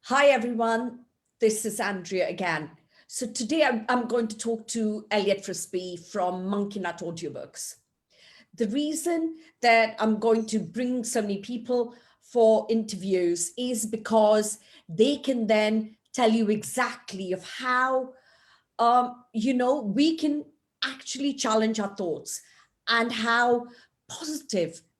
Hi, everyone. This is Andrea again. So today I'm going to talk to Elliot Frisby from Monkeynut audiobooks. The reason that I'm going to bring so many people for interviews is because they can then tell you exactly of how, we can actually challenge our thoughts and how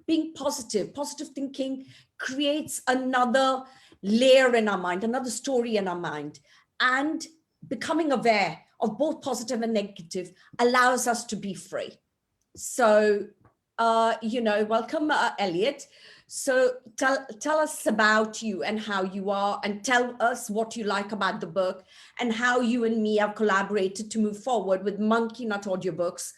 being positive thinking creates another layer in our mind, another story in our mind. And becoming aware of both positive and negative allows us to be free. So, welcome, Elliot. So tell us about you and how you are, and tell us what you like about the book and how you and me have collaborated to move forward with Monkeynut audiobooks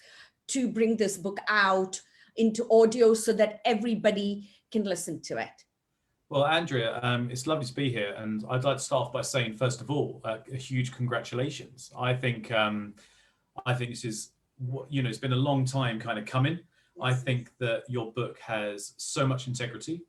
to bring this book out into audio so that everybody can listen to it. Well, Andrea, it's lovely to be here, and I'd like to start off by saying, first of all, a huge congratulations. I think this is, it's been a long time kind of coming. I think that your book has so much integrity,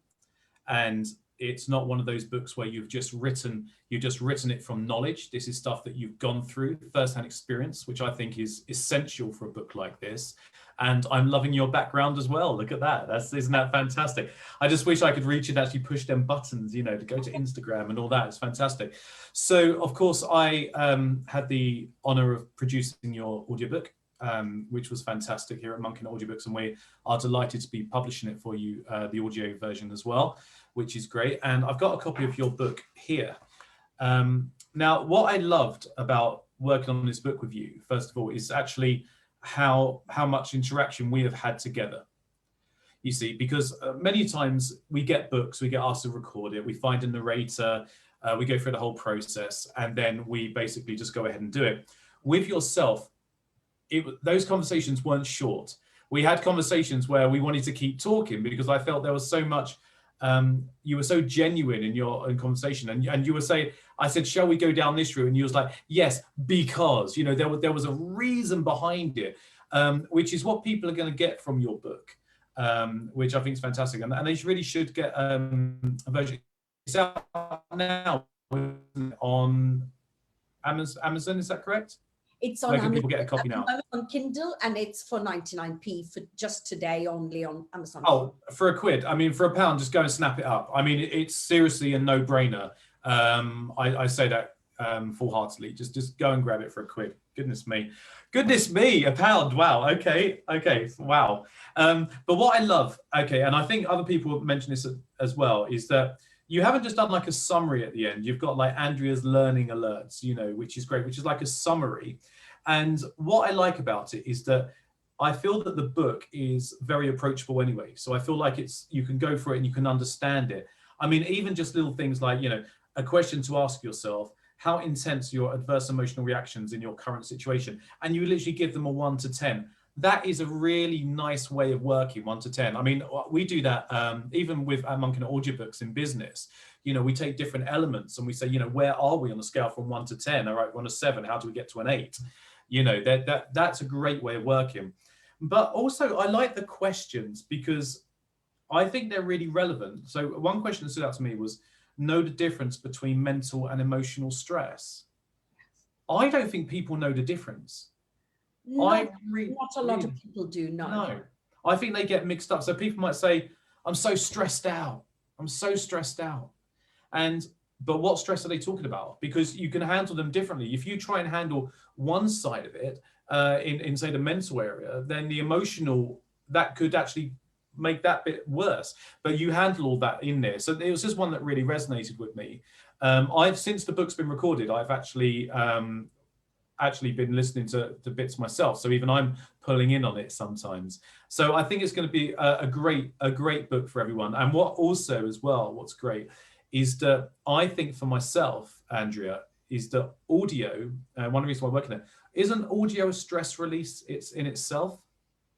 and it's not one of those books where you've just written it from knowledge. This is stuff that you've gone through, first-hand experience, which I think is essential for a book like this. And I'm loving your background as well. Look at that. Isn't that fantastic? I just wish I could reach and actually push them buttons, to go to Instagram and all that. It's fantastic. So, of course, I had the honor of producing your audiobook, which was fantastic here at Monkeynut Audiobooks. And we are delighted to be publishing it for you, the audio version as well, which is great. And I've got a copy of your book here. Now, what I loved about working on this book with you, first of all, is actually how much interaction we have had together. You see, because many times we get books, we get asked to record it, we find a narrator, we go through the whole process, and then we basically just go ahead and do it. With yourself, those conversations weren't short. We had conversations where we wanted to keep talking because I felt there was so much, you were so genuine in your conversation, and you were saying, I said, shall we go down this route? And you was like, yes, because, there was a reason behind it, which is what people are going to get from your book, which I think is fantastic. And they really should get a version. It's out now on Amazon, is that correct? It's on Where can Amazon, people get a copy now? on Kindle, and it's for 99p for just today only on Amazon. Oh, for £1. I mean, for £1, just go and snap it up. I mean, it's seriously a no-brainer. I say that full-heartedly. Just go and grab it for £1. Goodness me, £1. Wow. Okay. Wow. But what I love, and I think other people have mentioned this as well, is that you haven't just done like a summary at the end. You've got like Andrea's learning alerts, which is great, which is like a summary. And what I like about it is that I feel that the book is very approachable anyway. So I feel like you can go through it and you can understand it. I mean, even just little things like, a question to ask yourself, how intense are your adverse emotional reactions in your current situation? And you literally give them a 1 to 10. That is a really nice way of working, 1 to 10. I mean, we do that even with our Monkeynut audiobooks in business. We take different elements and we say, where are we on the scale from 1 to 10? All right, we're on a 7. How do we get to an 8? That's a great way of working. But also, I like the questions because I think they're really relevant. So one question that stood out to me was, know the difference between mental and emotional stress. I don't think people know the difference. Not a lot of people do, No, I think they get mixed up. So people might say, I'm so stressed out. But what stress are they talking about? Because you can handle them differently. If you try and handle one side of it in say the mental area, then the emotional, that could actually make that bit worse. But you handle all that in there. So it was just one that really resonated with me. Since the book's been recorded, I've actually been listening to bits myself. So even I'm pulling in on it sometimes. So I think it's going to be a great book for everyone. And what's great is that I think for myself, Andrea, is that audio, one of the reasons why I'm working there, isn't audio a stress release in itself?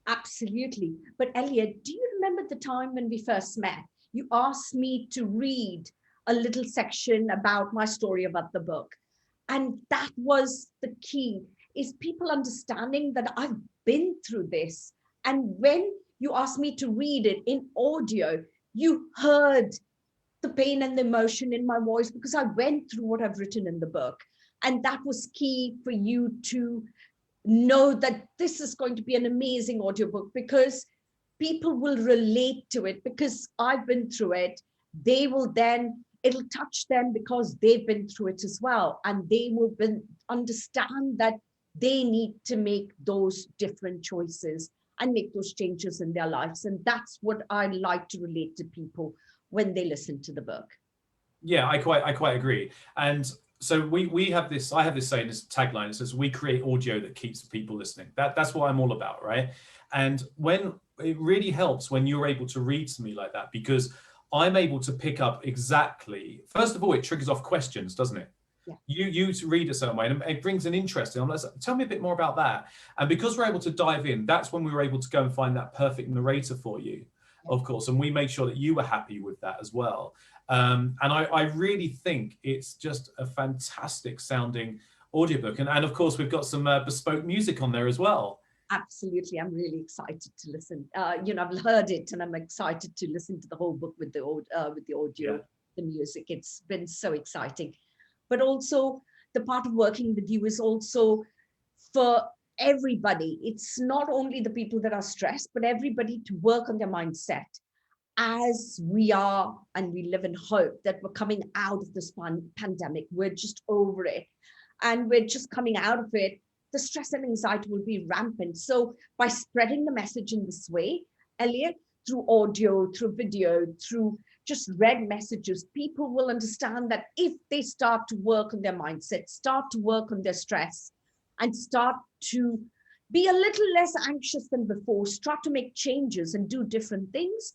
Absolutely. But Elliot, do you remember the time when we first met? You asked me to read a little section about my story about the book. And that was the key, is people understanding that I've been through this. And when you asked me to read it in audio, you heard the pain and the emotion in my voice, because I went through what I've written in the book. And that was key for you to know that this is going to be an amazing audiobook, because people will relate to it because I've been through it. They will then, it'll touch them because they've been through it as well. And they will understand that they need to make those different choices and make those changes in their lives. And that's what I like to relate to people when they listen to the book. Yeah, I quite agree. And so we have this, I have this saying, this tagline, it says, we create audio that keeps people listening. That's what I'm all about, right? And when it really helps when you're able to read to me like that, because I'm able to pick up exactly, first of all, it triggers off questions, doesn't it? Yeah. You read a certain way and it brings an interest in. I'm like, tell me a bit more about that. And because we're able to dive in, that's when we were able to go and find that perfect narrator for you, of course. And we made sure that you were happy with that as well. And I really think it's just a fantastic sounding audiobook. And of course, we've got some bespoke music on there as well. Absolutely. I'm really excited to listen. I've heard it and I'm excited to listen to the whole book with the audio, yeah, the music. It's been so exciting. But also the part of working with you is also for everybody. It's not only the people that are stressed, but everybody to work on their mindset as we are, and we live in hope that we're coming out of this pandemic. We're just over it and we're just coming out of it. The stress and anxiety will be rampant. So by spreading the message in this way, Elliot, through audio, through video, through just read messages, people will understand that if they start to work on their mindset, start to work on their stress, and start to be a little less anxious than before, start to make changes and do different things,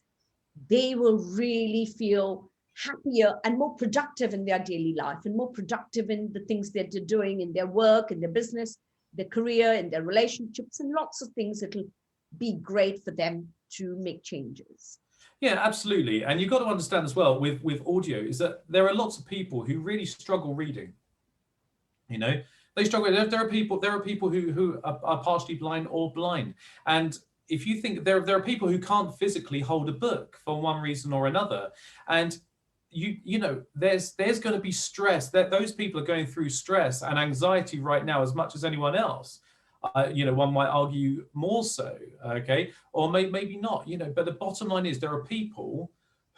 they will really feel happier and more productive in their daily life and more productive in the things that they're doing in their work, in their business, their career, in their relationships, and lots of things. It'll be great for them to make changes. Yeah, absolutely. And you've got to understand as well with audio is that there are lots of people who really struggle reading. You know, they struggle. There are people who are partially blind or blind. And if you think there are people who can't physically hold a book for one reason or another, and you know, there's going to be stress. That those people are going through stress and anxiety right now as much as anyone else. You know, one might argue more so, okay, or maybe not. You know, but the bottom line is there are people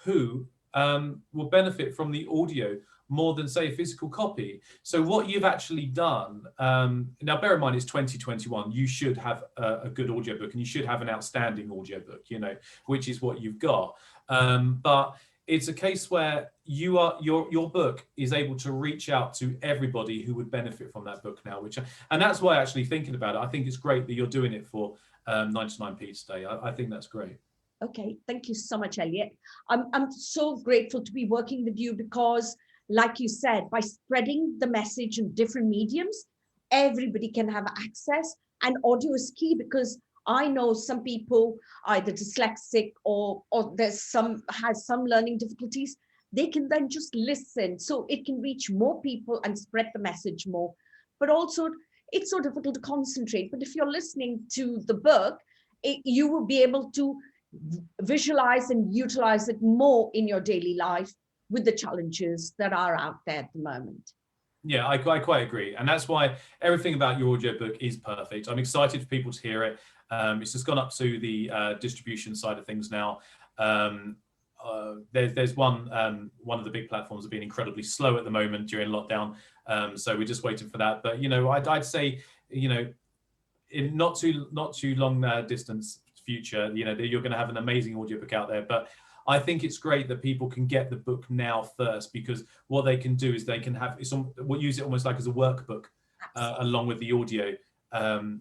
who will benefit from the audio more than, say, a physical copy. So what you've actually done, now bear in mind it's 2021, you should have a good audiobook and you should have an outstanding audiobook, you know, which is what you've got. But it's a case where your book is able to reach out to everybody who would benefit from that book now, and that's why actually thinking about it, I think it's great that you're doing it for 99p today. I think that's great. Okay, thank you so much, Elliot. I'm so grateful to be working with you because, like you said, by spreading the message in different mediums, everybody can have access, and audio is key because I know some people either dyslexic or has some learning difficulties. They can then just listen, so it can reach more people and spread the message more. But also, it's so difficult to concentrate. But if you're listening to the book, you will be able to visualize and utilize it more in your daily life with the challenges that are out there at the moment. Yeah, I quite agree. And that's why everything about your audiobook is perfect. I'm excited for people to hear it. It's just gone up to the distribution side of things now. There's one of the big platforms have been incredibly slow at the moment during lockdown. So we're just waiting for that. But, you know, I'd say, you know, in not too long distance future, you know, you're going to have an amazing audiobook out there. But I think it's great that people can get the book now first, because what they can do is they can we'll use it almost like as a workbook along with the audio,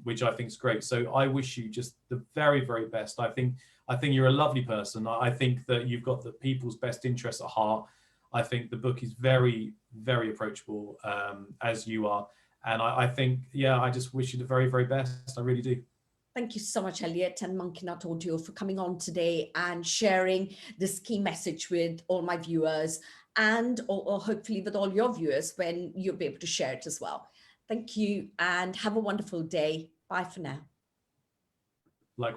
which I think is great. So I wish you just the very, very best. I think you're a lovely person. I think that you've got the people's best interests at heart. I think the book is very, very approachable, as you are. And I think, yeah, I just wish you the very, very best. I really do. Thank you so much, Elliot and Monkeynut Audio, for coming on today and sharing this key message with all my viewers, and or hopefully with all your viewers when you'll be able to share it as well. Thank you and have a wonderful day. Bye for now. Like